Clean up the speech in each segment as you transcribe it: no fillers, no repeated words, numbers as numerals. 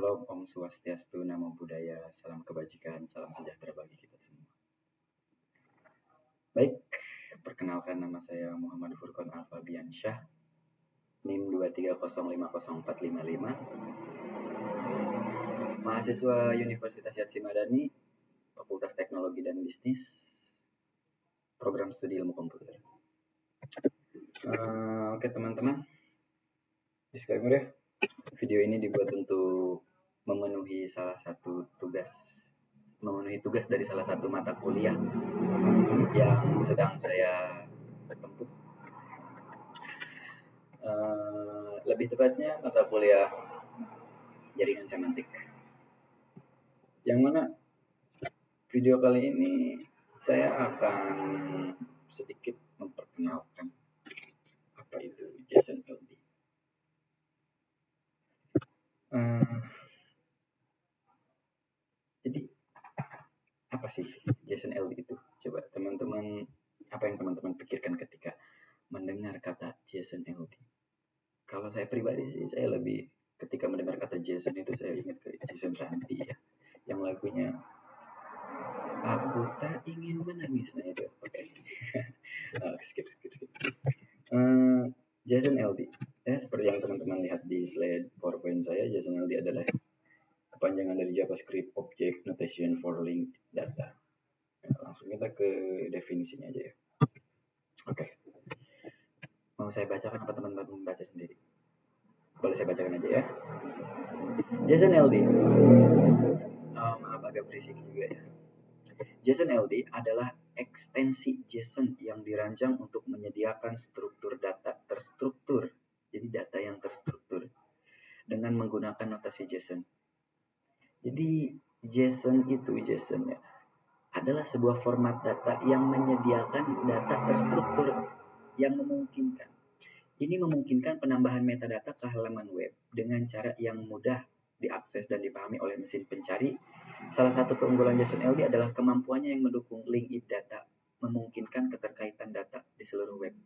Shalom, Om Swastiastu, Namo Buddhaya, salam kebajikan, salam sejahtera bagi kita semua. Baik, perkenalkan nama saya Muhammad Furqan Alfabiansyah, NIM 2300455, mahasiswa Universitas Yatsi Madani, Fakultas Teknologi dan Bisnis, program studi ilmu komputer. Oke teman-teman, disclaimer ya, video ini dibuat untuk memenuhi tugas dari salah satu mata kuliah yang sedang saya tempuh. Lebih tepatnya mata kuliah jaringan semantik. Yang mana video kali ini saya akan sedikit memperkenalkan apa itu JSON LD. Jadi apa sih JSON LD itu? Coba teman-teman, apa yang teman-teman pikirkan ketika mendengar kata JSON LD? Kalau saya pribadi sih, saya lebih ketika mendengar kata JSON itu saya ingat ke Jason Ranti ya, yang lagunya Aku Tak Ingin Menangis. Nah itu, oke. Skip. JSON LD, seperti yang teman-teman lihat di slide PowerPoint saya, JSON LD adalah kepanjangan dari JavaScript Object Notation for Linked Data. Nah, langsung kita ke definisinya aja ya. Oke. Mau saya bacakan apa teman-teman membaca sendiri? Boleh saya bacakan aja ya. JSON LD. Maaf agak berisik juga ya. JSON LD adalah ekstensi JSON yang dirancang untuk menyediakan struktur data terstruktur. Jadi data yang terstruktur dengan menggunakan notasi JSON. Jadi JSON ya, adalah sebuah format data yang menyediakan data terstruktur yang memungkinkan. Ini memungkinkan penambahan metadata ke halaman web dengan cara yang mudah diakses dan dipahami oleh mesin pencari. Salah satu keunggulan JSON LD adalah kemampuannya yang mendukung linked data, memungkinkan keterkaitan data di seluruh web.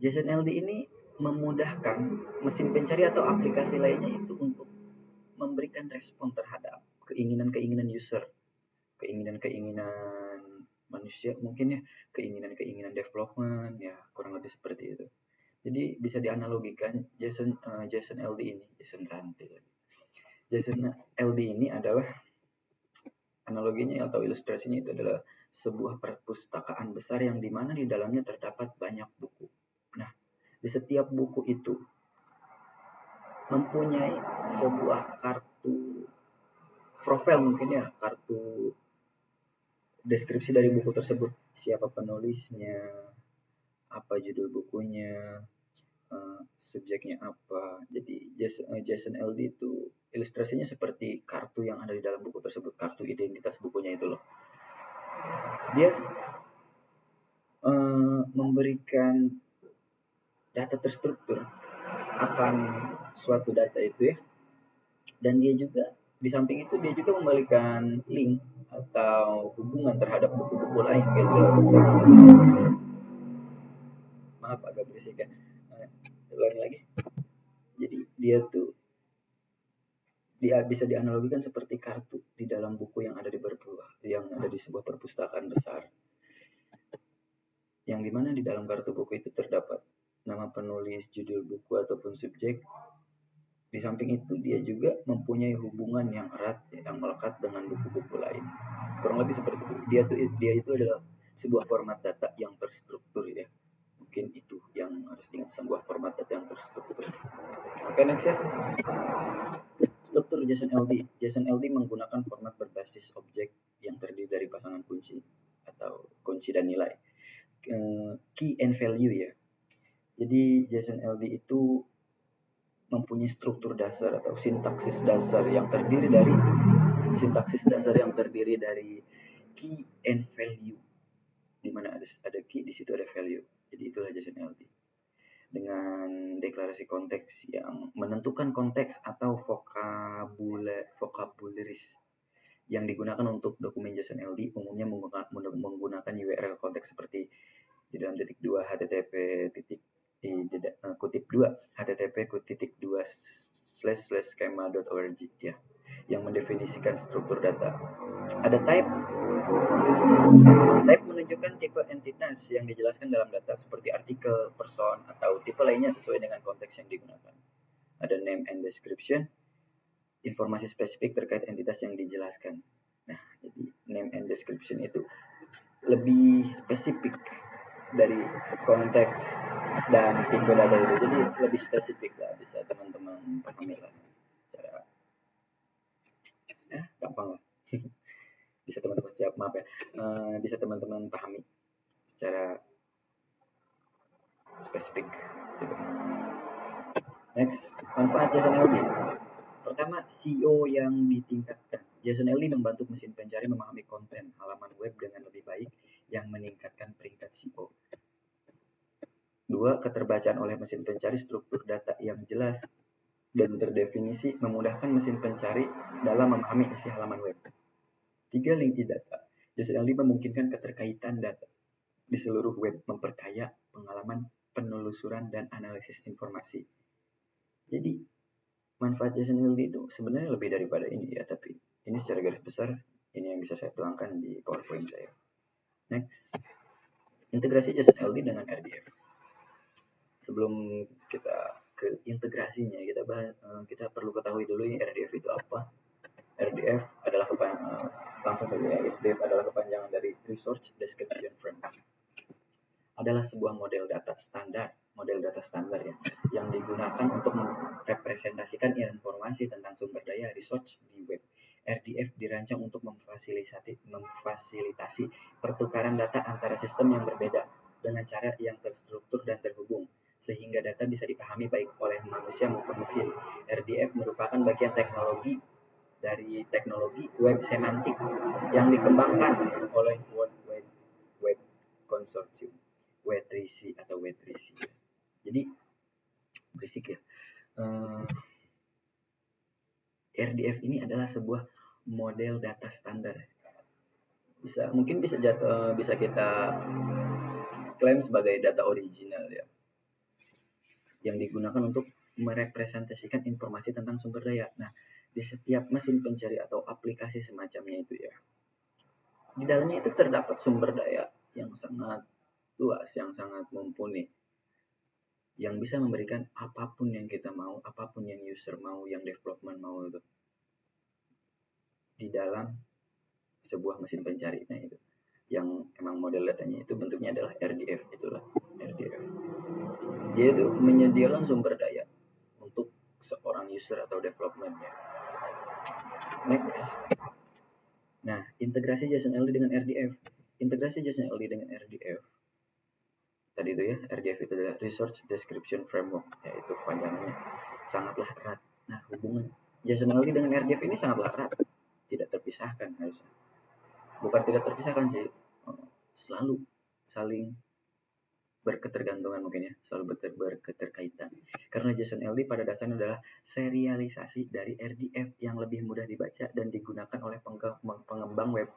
JSON LD ini memudahkan mesin pencari atau aplikasi lainnya itu untuk memberikan respon terhadap keinginan-keinginan user, keinginan-keinginan manusia mungkin ya, keinginan-keinginan development ya, kurang lebih seperti itu. Jadi bisa dianalogikan JSON LD ini, JSON LD ini adalah analoginya atau ilustrasinya itu adalah sebuah perpustakaan besar yang dimana di dalamnya terdapat banyak buku. Nah, di setiap buku itu mempunyai sebuah kartu profil mungkin ya, kartu deskripsi dari buku tersebut, siapa penulisnya, apa judul bukunya, subjeknya apa. Jadi JSON LD itu ilustrasinya seperti kartu yang ada di dalam buku tersebut, kartu identitas bukunya itu loh. Dia memberikan data terstruktur akan suatu data itu ya, dan dia juga di samping itu dia juga memberikan link atau hubungan terhadap buku-buku lain gitu. Maaf agak berisik ya. Ulangi lagi. Jadi dia bisa dianalogikan seperti kartu di dalam buku yang ada di sebuah perpustakaan besar. Yang dimana di dalam kartu buku itu terdapat nama penulis, judul buku ataupun subjek. Di samping itu dia juga mempunyai hubungan yang erat, yang melekat dengan buku-buku lain. Kurang lebih seperti itu. Dia itu adalah sebuah format data yang terstruktur ya. Mungkin itu yang harus diingat, sebuah format data yang terstruktur. Oke, next ya. Struktur JSON LD. JSON LD menggunakan format berbasis objek yang terdiri dari pasangan kunci atau kunci dan nilai. Key and value ya. Jadi JSON LD itu mempunyai struktur dasar atau sintaksis dasar yang terdiri dari key and value, di mana ada key, di situ ada value. Jadi itulah JSON LD. Dengan deklarasi konteks yang menentukan konteks atau vocabularies yang digunakan untuk dokumen JSON LD, umumnya menggunakan URL konteks seperti di dalam titik 2 http titik kutip 2 http titik 2 //schema.org ya, yang mendefinisikan struktur data. Ada type menunjukkan tipe entitas yang dijelaskan dalam data seperti artikel, person, atau tipe lainnya sesuai dengan konteks yang digunakan. Ada name and description, informasi spesifik terkait entitas yang dijelaskan. Nah, jadi name and description itu lebih spesifik dari konteks dan tipe data itu, jadi lebih spesifik lah, bisa teman-teman pahami lah secara gampang lah. Bisa teman-teman bisa teman-teman pahami secara spesifik gitu. Next, manfaat JSON-LD. Pertama, SEO yang ditingkatkan. JSON-LD membantu mesin pencari memahami konten halaman web dengan lebih baik yang meningkatkan peringkat SEO. 2. Keterbacaan oleh mesin pencari struktur data yang jelas dan terdefinisi memudahkan mesin pencari dalam memahami isi halaman web. 3. Linki data. JSON-LD memungkinkan keterkaitan data di seluruh web, memperkaya pengalaman penelusuran dan analisis informasi. Jadi, manfaat JSON-LD itu sebenarnya lebih daripada ini ya, tapi ini secara garis besar ini yang bisa saya tuangkan di PowerPoint saya. Next, integrasi JSON-LD dengan RDF. Sebelum kita ke integrasinya, kita perlu ketahui dulu ini RDF itu apa. RDF adalah langsung saja ya, RDF adalah kepanjangan dari Resource Description Framework. Adalah sebuah model data standar ya, yang digunakan untuk merepresentasikan informasi tentang sumber daya research di web. RDF dirancang untuk memfasilitasi pertukaran data antara sistem yang berbeda dengan cara yang terstruktur dan terhubung, sehingga data bisa dipahami baik oleh manusia maupun mesin. RDF merupakan bagian dari teknologi web semantik yang dikembangkan oleh World Wide Web Consortium, W3C atau W3C. Jadi berisik ya. RDF ini adalah sebuah model data standar. Mungkin bisa kita klaim sebagai data original ya, yang digunakan untuk merepresentasikan informasi tentang sumber daya. Nah, di setiap mesin pencari atau aplikasi semacamnya itu ya, di dalamnya itu terdapat sumber daya yang sangat luas, yang sangat mumpuni, yang bisa memberikan apapun yang kita mau, apapun yang user mau, yang development mau itu di dalam sebuah mesin pencari. Nah, itu yang emang model datanya itu bentuknya adalah RDF, itulah RDF. Dia itu menyediakan sumber daya untuk seorang user atau developmentnya. Next. Nah, integrasi JSON-LD dengan RDF. Integrasi JSON-LD dengan RDF. Tadi itu ya, RDF itu adalah Resource Description Framework, yaitu panjangannya sangatlah erat. Nah, hubungan JSON-LD dengan RDF ini sangatlah erat, tidak terpisahkan harusnya. Bukan tidak terpisahkan sih, selalu saling berketergantungan mungkin ya, selalu berketerkaitan. Karena JSON-LD pada dasarnya adalah serialisasi dari RDF yang lebih mudah dibaca dan digunakan oleh pengembang web.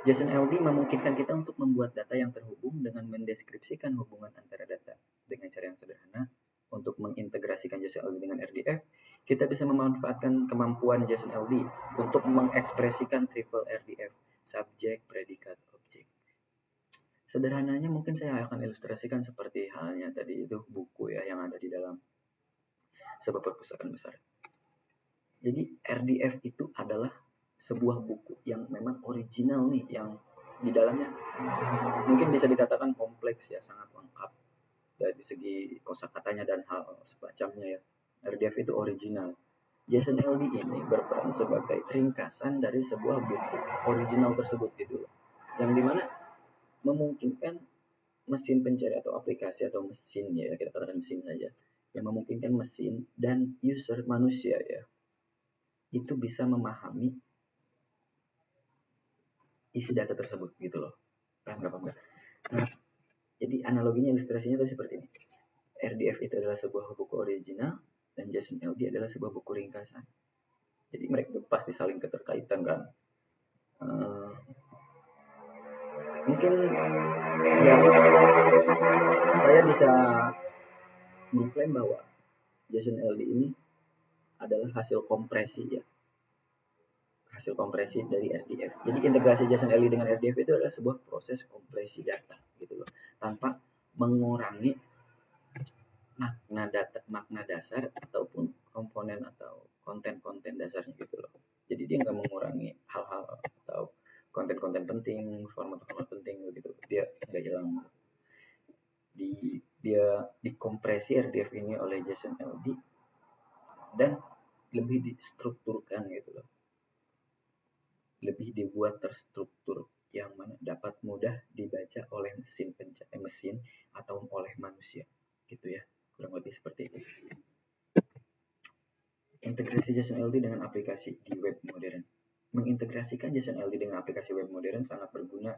JSON-LD memungkinkan kita untuk membuat data yang terhubung dengan mendeskripsikan hubungan antara data dengan cara yang sederhana. Untuk mengintegrasikan JSON-LD dengan RDF, kita bisa memanfaatkan kemampuan JSON-LD untuk mengekspresikan triple RDF, subjek, predikat, objek. Sederhananya mungkin saya akan ilustrasikan seperti halnya tadi itu buku ya yang ada di dalam sebuah perpustakaan besar. Jadi RDF itu adalah sebuah buku yang memang original nih, yang di dalamnya mungkin bisa dikatakan kompleks ya, sangat lengkap dari segi kosakatanya dan hal semacamnya ya. RDF itu original. JSON-LD ini berperan sebagai ringkasan dari sebuah buku original tersebut gitu, yang dimana memungkinkan mesin pencari atau aplikasi atau mesin ya, kita katakan mesin saja, yang memungkinkan mesin dan user manusia ya, itu bisa memahami isi data tersebut gitu loh. Paham nggak? Nah, jadi analoginya, ilustrasinya itu seperti ini. RDF itu adalah sebuah buku original dan JSON-LD adalah sebuah buku ringkasan. Jadi mereka itu pasti saling keterkaitan kan. Mungkin ya, saya bisa mengklaim bahwa JSON-LD ini adalah hasil kompresi ya. Hasil kompresi dari RDF. Jadi integrasi JSON LD dengan RDF itu adalah sebuah proses kompresi data gitu loh. Tanpa mengurangi makna dasar ataupun komponen atau konten-konten dasarnya gitu loh. Jadi dia nggak mengurangi hal-hal atau konten-konten penting, format-format penting gitu. Dia nggak hilang. Dia dikompresi RDF ini oleh JSON LD dan lebih distrukturkan gitu loh. Lebih dibuat terstruktur yang mana dapat mudah dibaca oleh mesin atau oleh manusia gitu ya, kurang lebih seperti itu. Integrasi JSON LD dengan aplikasi di web modern. Mengintegrasikan JSON LD dengan aplikasi web modern sangat berguna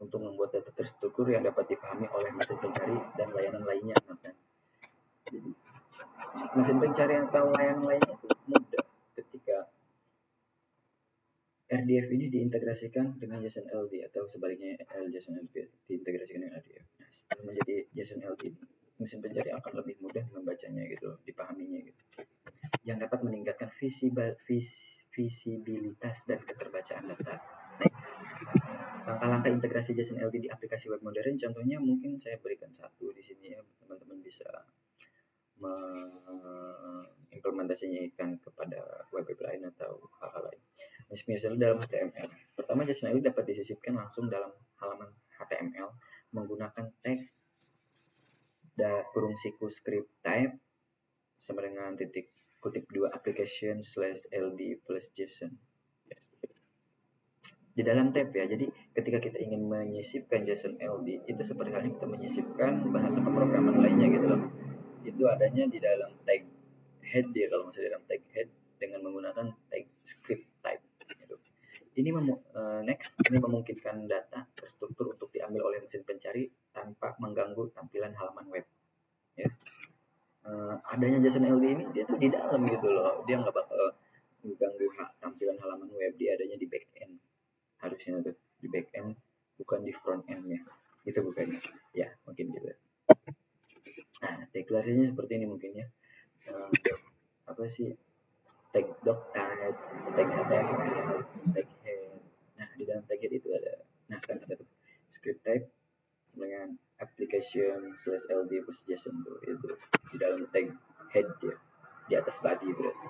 untuk membuat data terstruktur yang dapat dipahami oleh mesin pencari dan layanan lainnya. Jadi, mesin pencari atau layanan lainnya itu mudah ketika RDF ini diintegrasikan dengan JSON LD atau sebaliknya JSON LD diintegrasikan dengan RDF. Nah, setelah menjadi JSON LD, mesin pencari akan lebih mudah membacanya gitu, dipahaminya gitu. Yang dapat meningkatkan visibilitas dan keterbacaan data. Next. Langkah-langkah integrasi JSON LD di aplikasi web modern, contohnya mungkin saya berikan satu di sini ya, teman-teman bisa mengimplementasikan kepada web lain atau hal-hal lain. Misalnya dalam HTML. Pertama, JSON LD dapat disisipkan langsung dalam halaman HTML menggunakan tag kurung siku script type sama dengan titik kutip 2 application /ld plus JSON. Di dalam tab ya, jadi ketika kita ingin menyisipkan JSON LD, itu seperti halnya kita menyisipkan bahasa pemrograman lainnya gitu loh. Itu adanya di dalam tag head dia, kalau masih dalam tag head dengan menggunakan tag script type. Gitu. Ini memungkinkan data terstruktur untuk diambil oleh mesin pencari tanpa mengganggu tampilan halaman web. Ya. Adanya JSON LD ini dia tuh di dalam gitu loh, dia nggak bakal mengganggu tampilan halaman web, dia adanya di back end, harusnya tuh di back end bukan di front endnya, itu bukannya ya, mungkin gitu. Nah, deklarasinya seperti ini mungkin ya. Apa sih, tag doc type, tag HTML, tag head. Nah, di dalam tag head itu ada, nah kan ada tuh script type dengan application /ld plus JSON tuh, itu di dalam tag head dia, di atas body berarti.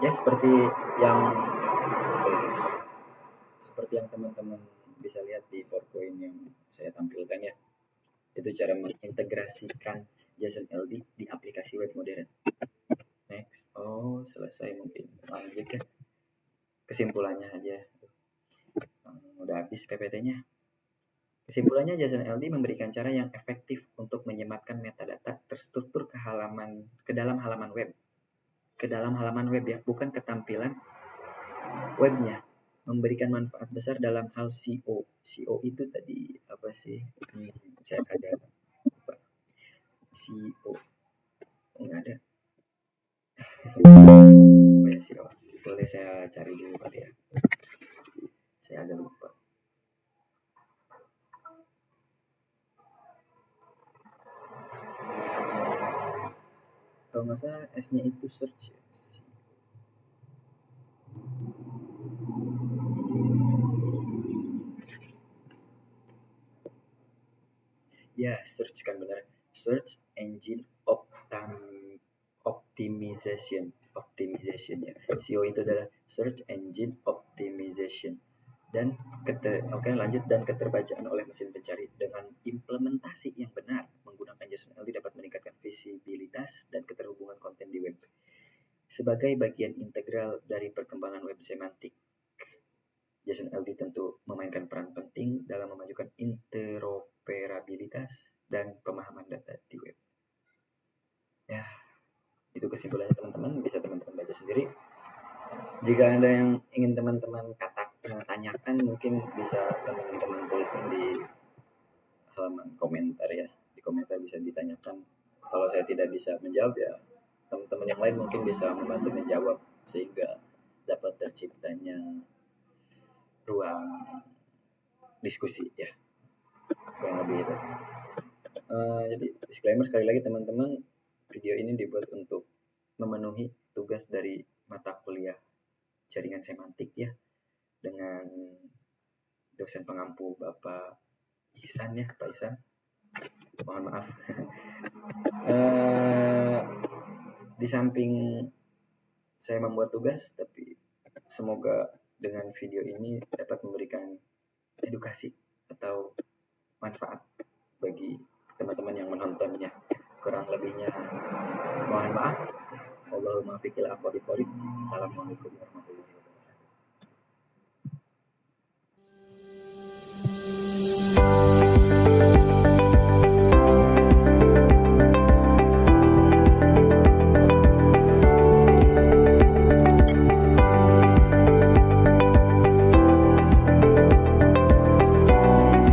Ya seperti yang teman-teman bisa lihat di PowerPoint yang saya tampilkan ya. Itu cara mengintegrasikan JSON LD di aplikasi web modern. Next. Oh, selesai mungkin. Lanjut ya. Kesimpulannya aja. Udah habis PPT-nya. Kesimpulannya, JSON LD memberikan cara yang efektif untuk menyematkan metadata terstruktur ke dalam halaman web. Ke dalam halaman web ya, bukan ketampilan webnya. Memberikan manfaat besar dalam hal SEO. SEO itu tadi apa sih? Saya agak lupa. SEO. Enggak ada. Apa ya SEO? Boleh saya cari dulu kali ya. Saya agak lupa. Kalau nggak salah S-nya itu search ya. Ya, search kan benar. Search engine optimization ya. SEO itu adalah search engine optimization. Dan lanjut, dan keterbacaan oleh mesin pencari dengan implementasi yang benar menggunakan JSON LD dapat meningkatkan visibilitas dan keterhubungan konten di web. Sebagai bagian integral dari perkembangan web semantik, JSON LD tentu memainkan peran penting dalam memajukan interoperabilitas dan pemahaman data di web. Ya, itu kesimpulannya teman-teman, bisa teman-teman baca sendiri. Jika ada yang ingin teman-teman tanyakan, mungkin bisa teman-teman tuliskan di halaman komentar ya. Di komentar bisa ditanyakan. Kalau saya tidak bisa menjawab ya, teman-teman yang lain mungkin bisa membantu menjawab sehingga dapat terciptanya ruang diskusi ya. Kurang lebih itu. Jadi disclaimer sekali lagi teman-teman, video ini dibuat untuk memenuhi tugas dari mata kuliah jaringan semantik ya, dengan dosen pengampu Bapak Ihsan ya, Pak Ihsan. Mohon maaf. Di samping saya membuat tugas, tapi semoga dengan video ini dapat memberikan edukasi atau manfaat bagi teman-teman yang menontonnya. Kurang lebihnya mohon maaf. Allahumma fiqil aqwali. Assalamualaikum warahmatullahi wabarakatuh.